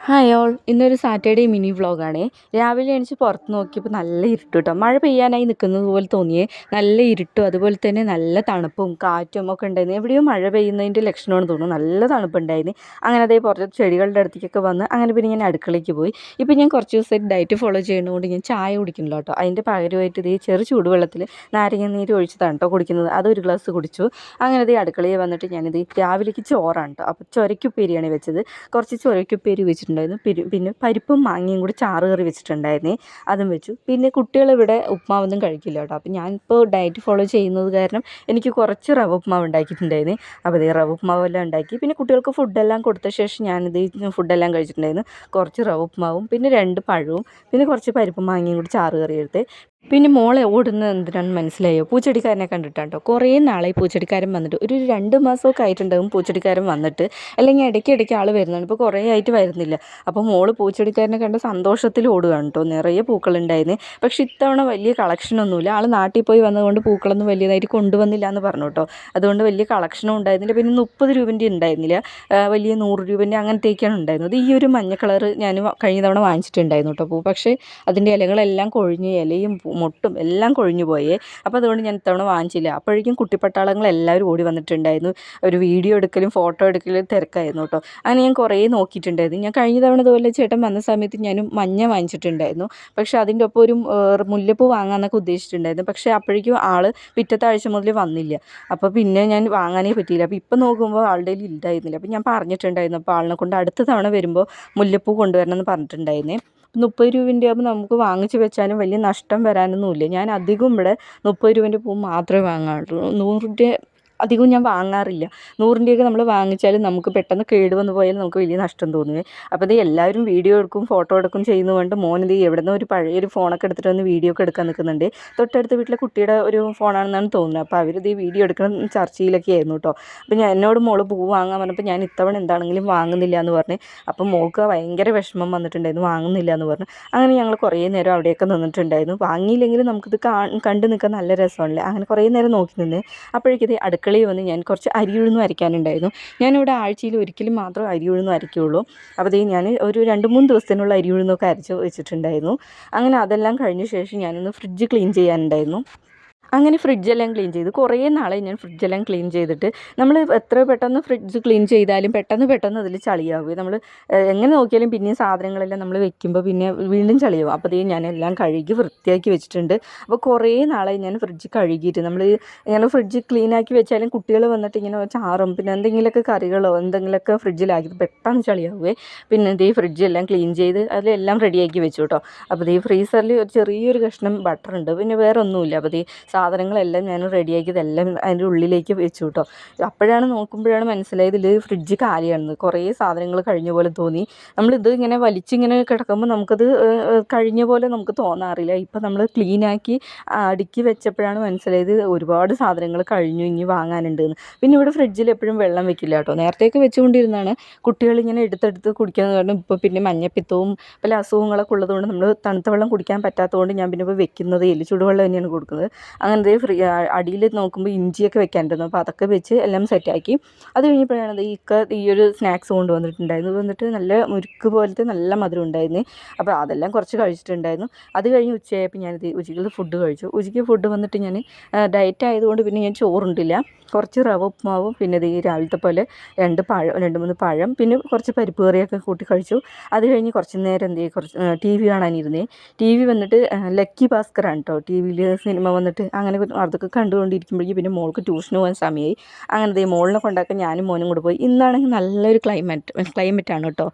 Hi all, ഇന്നൊരു Saturday mini വ്ളോഗാണേ. രാവിലെ എണീച്ച് പുറത്ത് നോക്കിയപ്പോൾ നല്ല ഇരുട്ട് കേട്ടോ. മഴ പെയ്യാനായി നിൽക്കുന്നത് പോലെ തോന്നിയേ. നല്ല ഇരുട്ടും അതുപോലെ തന്നെ നല്ല തണുപ്പും കാറ്റും ഒക്കെ ഉണ്ടായിരുന്നു. എവിടെയോ മഴ പെയ്യുന്നതിൻ്റെ ലക്ഷണമാണെന്ന് തോന്നുന്നു. നല്ല തണുപ്പുണ്ടായിരുന്നു. അങ്ങനെ അതേ പുറത്ത് ചെടികളുടെ അടുത്തേക്കൊക്കെ വന്ന് അങ്ങനെ പിന്നെ ഞാൻ അടുക്കളയ്ക്ക് പോയി. ഇപ്പം ഞാൻ കുറച്ച് ദിവസമായിട്ട് ഡയറ്റ് ഫോളോ ചെയ്യുന്നതുകൊണ്ട് ഞാൻ ചായ കുടിക്കുന്നില്ല കേട്ടോ. അതിൻ്റെ പകരമായിട്ട് ഇതേ ചൂടുവെള്ളത്തിൽ നാരങ്ങ നീര് ഒഴിച്ചതാണ് കേട്ടോ കുടിക്കുന്നത്. അതൊരു ഗ്ലാസ് കുടിച്ചു. അങ്ങനെ ഇതേ അടുക്കളയിൽ വന്നിട്ട് ഞാനിത് രാവിലേക്ക് ചോറാണ് കേട്ടോ. അപ്പോൾ ചൊരയ്ക്കുപ്പേരിയാണ് വെച്ചത്. കുറച്ച് ചൊരയ്ക്കുപ്പേരി വെച്ചിട്ടുണ്ടായിരുന്നു. പിന്നെ പരിപ്പും മാങ്ങയും കൂടി ചാറ് കറി വെച്ചിട്ടുണ്ടായിരുന്നേ, അതും വെച്ചു. പിന്നെ കുട്ടികളിവിടെ ഉപ്മാവൊന്നും കഴിക്കില്ല കേട്ടോ. അപ്പോൾ ഞാനിപ്പോൾ ഡയറ്റ് ഫോളോ ചെയ്യുന്നത് കാരണം എനിക്ക് കുറച്ച് റവ ഉപ്മാവ് ഉണ്ടാക്കിയിട്ടുണ്ടായിരുന്നു. അപ്പോൾ ഈ റവ ഉപ്മാവെല്ലാം ഉണ്ടാക്കി പിന്നെ കുട്ടികൾക്ക് ഫുഡെല്ലാം കൊടുത്ത ശേഷം ഞാനിത് ഫുഡെല്ലാം കഴിച്ചിട്ടുണ്ടായിരുന്നു. കുറച്ച് റവ ഉപ്മാവും പിന്നെ 2 പഴവും പിന്നെ കുറച്ച് പരിപ്പും മാങ്ങയും കൂടി ചാറ് കറി എടുത്ത്. പിന്നെ മോളെ ഓടുന്നത് എന്തിനാണെന്ന് മനസ്സിലായോ? പൂച്ചെടിക്കാരനെ കണ്ടിട്ടാണ് കേട്ടോ. കുറേ നാളായി പൂച്ചെടിക്കാരൻ വന്നിട്ട്, ഒരു 2 മാസമൊക്കെ ആയിട്ടുണ്ടാകും പൂച്ചെടിക്കാരൻ വന്നിട്ട്. അല്ലെങ്കിൽ ഇടയ്ക്കിടയ്ക്ക് ആൾ വരുന്നുണ്ട്. ഇപ്പോൾ കുറേ ആയിട്ട് വരുന്നില്ല. അപ്പോൾ മോള് പൂച്ചെടിക്കാരനെ കണ്ട സന്തോഷത്തിൽ ഓടുകയാണ് കേട്ടോ. നിറയെ പൂക്കളുണ്ടായിരുന്നു. പക്ഷേ ഇത്തവണ വലിയ കളക്ഷനൊന്നുമില്ല. ആൾ നാട്ടിൽ പോയി വന്നതുകൊണ്ട് പൂക്കളൊന്നും വലിയതായിട്ട് കൊണ്ടുവന്നില്ല എന്ന് പറഞ്ഞു കേട്ടോ. അതുകൊണ്ട് വലിയ കളക്ഷനും ഉണ്ടായിരുന്നില്ല. പിന്നെ 30 രൂപൻ്റെ ഉണ്ടായിരുന്നില്ല, വലിയ 100 രൂപൻ്റെ അങ്ങനത്തെയൊക്കെയാണ് ഉണ്ടായിരുന്നത്. ഈ ഒരു മഞ്ഞ കളറ് ഞാൻ കഴിഞ്ഞ തവണ വാങ്ങിച്ചിട്ടുണ്ടായിരുന്നു കേട്ടോ പൂ. പക്ഷേ അതിൻ്റെ ഇലകളെല്ലാം കൊഴിഞ്ഞ് ഇലയും മൊട്ടും എല്ലാം കൊഴിഞ്ഞു പോയേ. അപ്പോൾ അതുകൊണ്ട് ഞാൻ ഇത്തവണ വാങ്ങിച്ചില്ല. അപ്പോഴേക്കും കുട്ടിപ്പട്ടാളങ്ങൾ എല്ലാവരും ഓടി വന്നിട്ടുണ്ടായിരുന്നു. ഒരു വീഡിയോ എടുക്കലും ഫോട്ടോ എടുക്കലും തിരക്കായിരുന്നു കേട്ടോ. അങ്ങനെ ഞാൻ കുറേ നോക്കിയിട്ടുണ്ടായിരുന്നു. ഞാൻ കഴിഞ്ഞ തവണ ഇതുപോലെ ചേട്ടൻ വന്ന സമയത്ത് ഞാനും മഞ്ഞ വാങ്ങിച്ചിട്ടുണ്ടായിരുന്നു. പക്ഷേ അതിൻ്റെ ഒപ്പം ഒരു മുല്ലപ്പൂ വാങ്ങാമെന്നൊക്കെ ഉദ്ദേശിച്ചിട്ടുണ്ടായിരുന്നു. പക്ഷേ അപ്പോഴേക്കും ആൾ പിറ്റത്തെ ആഴ്ച മുതൽ വന്നില്ല. അപ്പോൾ പിന്നെ ഞാൻ വാങ്ങാനേ പറ്റിയില്ല. അപ്പോൾ ഇപ്പം നോക്കുമ്പോൾ ആളുടെ കയ്യിൽ ഇല്ലായിരുന്നില്ല. അപ്പോൾ ഞാൻ പറഞ്ഞിട്ടുണ്ടായിരുന്നു അപ്പോൾ ആളിനെ കൊണ്ട് അടുത്ത തവണ വരുമ്പോൾ മുല്ലപ്പൂ കൊണ്ടുവരണം എന്ന് പറഞ്ഞിട്ടുണ്ടായിരുന്നേ. 30 രൂപൻ്റെ ആകുമ്പോൾ നമുക്ക് വാങ്ങിച്ച് വെച്ചാലും വലിയ നഷ്ടം വരാനൊന്നുമില്ല. ഞാൻ അധികം ഇവിടെ 30 രൂപൻ്റെ പൂ മാത്രമേ വാങ്ങാറുള്ളൂ. 100 അധികവും ഞാൻ വാങ്ങാറില്ല. 100ൻ്റെയൊക്കെ നമ്മൾ വാങ്ങിച്ചാലും നമുക്ക് പെട്ടെന്ന് കേടുവന്ന് പോയാൽ നമുക്ക് വലിയ നഷ്ടം തോന്നുവേ. അപ്പോൾ ഇത് എല്ലാവരും വീഡിയോ എടുക്കും ഫോട്ടോ എടുക്കും ചെയ്യുന്നതുകൊണ്ട് മോനിത് എവിടുന്ന് ഒരു പഴയൊരു ഫോണൊക്കെ എടുത്തിട്ട് വന്ന് വീഡിയോ ഒക്കെ എടുക്കാൻ നിൽക്കുന്നുണ്ട്. തൊട്ടടുത്ത വീട്ടിലെ കുട്ടിയുടെ ഒരു ഫോണാണെന്നാണ് തോന്നുന്നത്. അപ്പോൾ അവരിത് വീഡിയോ എടുക്കണം ചർച്ചയിലൊക്കെ ആയിരുന്നു കേട്ടോ. അപ്പോൾ എന്നോട് മോള് പൂ വാങ്ങാൻ പറഞ്ഞപ്പോൾ ഞാൻ ഇത്തവണ എന്താണെങ്കിലും വാങ്ങുന്നില്ല എന്ന് പറഞ്ഞ്. അപ്പം മോൾക്ക് ഭയങ്കര വിഷമം വന്നിട്ടുണ്ടായിരുന്നു, വാങ്ങുന്നില്ല എന്ന് പറഞ്ഞു. അങ്ങനെ ഞങ്ങൾ കുറേ നേരം അവിടെയൊക്കെ നിന്നിട്ടുണ്ടായിരുന്നു. വാങ്ങിയില്ലെങ്കിലും നമുക്കിത് കണ്ടു നിൽക്കാൻ നല്ല രസമല്ലേ. അങ്ങനെ കുറേ നേരം നോക്കി നിന്ന്. അപ്പോഴേക്കിത് അടുക്കളയിൽ വന്ന് ഞാൻ കുറച്ച് അരി ഉഴുന്നും അരയ്ക്കാനുണ്ടായിരുന്നു. ഞാനിവിടെ ആഴ്ചയിൽ ഒരിക്കലും മാത്രം അരി ഉഴുന്നും അരയ്ക്കുകയുള്ളൂ. അപ്പോൾ ഞാൻ ഒരു 2-3 ദിവസത്തിനുള്ള അരി ഉഴുന്നൊക്കെ അരച്ച് വെച്ചിട്ടുണ്ടായിരുന്നു. അങ്ങനെ അതെല്ലാം കഴിഞ്ഞ ശേഷം ഞാനൊന്ന് ഫ്രിഡ്ജ് ക്ലീൻ ചെയ്യാനുണ്ടായിരുന്നു. അങ്ങനെ ഫ്രിഡ്ജെല്ലാം ക്ലീൻ ചെയ്ത് കുറേ നാളായി ഞാൻ ഫ്രിഡ്ജെല്ലാം ക്ലീൻ ചെയ്തിട്ട്. നമ്മൾ എത്ര പെട്ടെന്ന് ഫ്രിഡ്ജ് ക്ലീൻ ചെയ്താലും പെട്ടെന്ന് അതിൽ ചളിയാവുക. നമ്മൾ എങ്ങനെ നോക്കിയാലും പിന്നെയും സാധനങ്ങളെല്ലാം നമ്മൾ വെക്കുമ്പോൾ പിന്നെ വീണ്ടും ചളിയാവും. അപ്പോൾ ഞാനെല്ലാം കഴുകി വൃത്തിയാക്കി വെച്ചിട്ടുണ്ട്. അപ്പോൾ കുറേ നാളായി ഞാൻ ഫ്രിഡ്ജ് കഴുകിയിട്ട്. നമ്മൾ ഇങ്ങനെ ഫ്രിഡ്ജ് ക്ലീനാക്കി വെച്ചാലും കുട്ടികൾ വന്നിട്ട് ഇങ്ങനെ ചാറും പിന്നെ എന്തെങ്കിലുമൊക്കെ കറികളോ എന്തെങ്കിലുമൊക്കെ ഫ്രിഡ്ജിലാക്കി പെട്ടെന്ന് ചളിയാവുകയെ. പിന്നെ ഫ്രിഡ്ജെല്ലാം ക്ലീൻ ചെയ്ത് അതിലെല്ലാം റെഡിയാക്കി വെച്ചു കേട്ടോ. അപ്പോൾ ഫ്രീസറിൽ ഒരു ചെറിയൊരു കഷ്ണം ബട്ടറുണ്ട്, പിന്നെ വേറെ ഒന്നുമില്ല. അപ്പോൾ സാധനങ്ങളെല്ലാം ഞാൻ റെഡിയാക്കിയതെല്ലാം അതിൻ്റെ ഉള്ളിലേക്ക് വെച്ചു കേട്ടോ. അപ്പോഴാണ് നോക്കുമ്പോഴാണ് മനസ്സിലായത് ഇതിൽ ഫ്രിഡ്ജ് കാലിയാണെന്ന്. കുറേ സാധനങ്ങൾ കഴിഞ്ഞ പോലെ തോന്നി. നമ്മളിത് ഇങ്ങനെ വലിച്ചിങ്ങനെ കിടക്കുമ്പോൾ നമുക്കത് കഴിഞ്ഞ പോലെ നമുക്ക് തോന്നാറില്ല. ഇപ്പം നമ്മൾ ക്ലീനാക്കി അടുക്കി വെച്ചപ്പോഴാണ് മനസ്സിലായത് ഒരുപാട് സാധനങ്ങൾ കഴിഞ്ഞു, ഇനി വാങ്ങാനുണ്ടെന്ന്. പിന്നെ ഇവിടെ ഫ്രിഡ്ജിൽ എപ്പോഴും വെള്ളം വെക്കില്ല കേട്ടോ. നേരത്തേക്ക് വെച്ചുകൊണ്ടിരുന്നതാണ്. കുട്ടികളിങ്ങനെ എടുത്തെടുത്ത് കുടിക്കുന്നത് കാരണം ഇപ്പോൾ പിന്നെ മഞ്ഞപ്പിത്തവും പല അസുഖങ്ങളൊക്കെ ഉള്ളതുകൊണ്ട് നമ്മൾ തണുത്ത വെള്ളം കുടിക്കാൻ പറ്റാത്തതുകൊണ്ട് ഞാൻ പിന്നെ ഇപ്പോൾ വെക്കുന്നതേ ഇല്ല, ചൂടുവെള്ളം തന്നെയാണ് കൊടുക്കുന്നത്. അങ്ങനത്തെ അടിയിൽ നോക്കുമ്പോൾ ഇഞ്ചിയൊക്കെ വെക്കാനുണ്ടായിരുന്നു. അപ്പോൾ അതൊക്കെ വെച്ച് എല്ലാം സെറ്റാക്കി. അത് കഴിഞ്ഞപ്പോഴാണ് ഈ ഒരു സ്നാക്സ് കൊണ്ടുവന്നിട്ടുണ്ടായിരുന്നു. വന്നിട്ട് നല്ല മുറുക്ക് പോലത്തെ നല്ല മധുരം ഉണ്ടായിരുന്നു. അപ്പോൾ അതെല്ലാം കുറച്ച് കഴിച്ചിട്ടുണ്ടായിരുന്നു. അത് കഴിഞ്ഞ് ഉച്ചയായപ്പോൾ ഞാനിത് ഉച്ചയ്ക്ക് ഫുഡ് കഴിച്ചു. ഉച്ചയ്ക്ക് ഫുഡ് വന്നിട്ട് ഞാൻ ഡയറ്റ് ആയതുകൊണ്ട് പിന്നെ ഞാൻ ചോറുണ്ടില്ല. കുറച്ച് റവ ഉപ്മാവും പിന്നെ രാവിലത്തെ പോലെ 2-3 പഴം പിന്നെ കുറച്ച് പരിപ്പ് കറിയൊക്കെ കൂട്ടി കഴിച്ചു. അത് കഴിഞ്ഞ് കുറച്ച് നേരം കുറച്ച് ടി വി കാണാനിരുന്നേ. ടി വി വന്നിട്ട് ലക്കി ഭാസ്കറാണ് കേട്ടോ. ടി വിയിൽ സിനിമ വന്നിട്ട് അങ്ങനെ അതൊക്കെ കണ്ടുകൊണ്ടിരിക്കുമ്പോഴേക്കും പിന്നെ മോൾക്ക് ട്യൂഷന് പോകാൻ സമയമായി. അങ്ങനെ മോളിനെ കൊണ്ടാക്കാൻ ഞാനും മോനും കൂടെ പോയി. ഇന്നാണെങ്കിൽ നല്ലൊരു ക്ലൈമറ്റാണ് കേട്ടോ.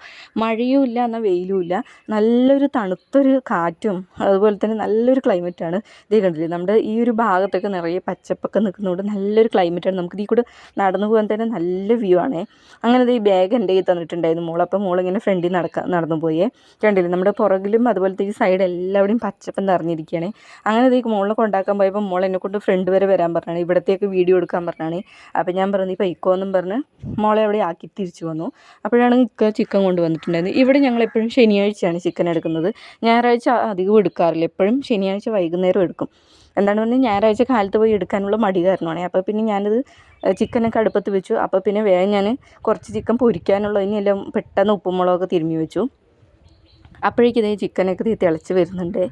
മഴയും ഇല്ല എന്നാൽ വെയിലും ഇല്ല, നല്ലൊരു തണുത്തൊരു കാറ്റും അതുപോലെ തന്നെ നല്ലൊരു ക്ലൈമറ്റാണ്. കണ്ടില്ലേ, നമ്മുടെ ഈ ഒരു ഭാഗത്തൊക്കെ നിറയെ പച്ചപ്പൊക്കെ നിൽക്കുന്നതുകൊണ്ട് നല്ലൊരു ക്ലൈമറ്റാണ്. നമുക്ക് ഇതിൽ കൂടെ നടന്നു പോകാൻ തന്നെ നല്ല വ്യൂ ആണേ. അങ്ങനെ ഈ ബാഗ് എൻ്റെ കയ്യിൽ തന്നിട്ടുണ്ടായിരുന്നു മോൾ. അപ്പോൾ മോളിങ്ങനെ ഫ്രണ്ടിൽ നടന്നു പോയേ. കണ്ടില്ലേ, നമ്മുടെ പുറകിലും അതുപോലത്തെ ഈ സൈഡ് എല്ലാവിടെയും പച്ചപ്പം നിറഞ്ഞിരിക്കുകയാണ്. അങ്ങനെ മോളിനെ കൊണ്ടാക്കാൻ പോയപ്പോൾ മോൾ എന്നെക്കൊണ്ട് ഫ്രണ്ട് വരെ വരാൻ പറഞ്ഞാണ്, ഇവിടത്തേക്ക് വീഡിയോ എടുക്കാൻ പറഞ്ഞാണ്. അപ്പോൾ ഞാൻ പറഞ്ഞു പൈക്കോന്നും പറഞ്ഞ് മോളെ അവിടെ ആക്കി തിരിച്ചു വന്നു. അപ്പോഴാണ് ചിക്കൻ കൊണ്ടുവന്നിട്ടുണ്ടായിരുന്നത്. ഇവിടെ ഞങ്ങൾ എപ്പോഴും ശനിയാഴ്ചയാണ് ചിക്കൻ എടുക്കുന്നത്. ഞായറാഴ്ച അധികം എടുക്കാറില്ല. എപ്പോഴും ശനിയാഴ്ച വൈകുന്നേരം എടുക്കും. എന്താണ് പറഞ്ഞാൽ ഞായറാഴ്ച കാലത്ത് പോയി എടുക്കാനുള്ള മടി കാരണമാണ്. അപ്പോൾ പിന്നെ ഞാനത് ചിക്കനൊക്കെ അടുപ്പത്ത് വെച്ചു. അപ്പോൾ പിന്നെ വേഗം ഞാൻ കുറച്ച് ചിക്കൻ പൊരിക്കാനുള്ള ഇനിയെല്ലാം പെട്ടെന്ന് ഉപ്പും മുളകൊക്കെ തിരുമ്മി വെച്ചു. അപ്പോഴേക്കും ഇതേ ചിക്കനൊക്കെ തിളച്ച് വരുന്നുണ്ട്.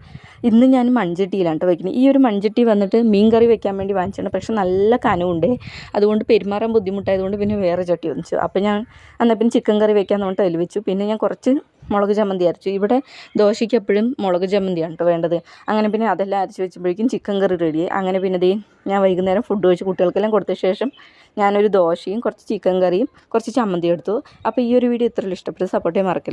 ഇന്ന് ഞാൻ മൺചട്ടിയിലാണ് കേട്ടോ വയ്ക്കുന്നത്. ഈ ഒരു മൺചട്ടി വന്നിട്ട് മീൻ കറി വെക്കാൻ വേണ്ടി വാങ്ങിച്ചിട്ടുണ്ട്. പക്ഷെ നല്ല കനമുണ്ട്, അതുകൊണ്ട് പെരുമാറാൻ ബുദ്ധിമുട്ടായതുകൊണ്ട് പിന്നെ വേറെ ചട്ടി വാങ്ങിച്ചു. അപ്പോൾ ഞാൻ എന്നാൽ പിന്നെ ചിക്കൻ കറി വെക്കാൻ പറഞ്ഞിട്ട് അതിൽ വെച്ചു. പിന്നെ ഞാൻ കുറച്ച് മുളക് ചമ്മന്തി അരച്ചു. ഇവിടെ ദോശയ്ക്ക് എപ്പോഴും മുളക് ചമ്മന്തിയാണ് കേട്ടോ വേണ്ടത്. അങ്ങനെ പിന്നെ അതെല്ലാം അരച്ച് വെച്ചപ്പോഴേക്കും ചിക്കൻ കറി റെഡിയായി. അങ്ങനെ പിന്നെ ഞാൻ വൈകുന്നേരം ഫുഡ് കഴിച്ച് കുട്ടികൾക്കെല്ലാം കൊടുത്ത ശേഷം ഞാനൊരു ദോശയും കുറച്ച് ചിക്കൻ കറിയും കുറച്ച് ചമ്മന്തി എടുത്തു. അപ്പോൾ ഈ ഒരു വീഡിയോ ഇത്രയും ഇഷ്ടപ്പെട്ട് സപ്പോർട്ട് ചെയ്യാൻ മറക്കില്ല.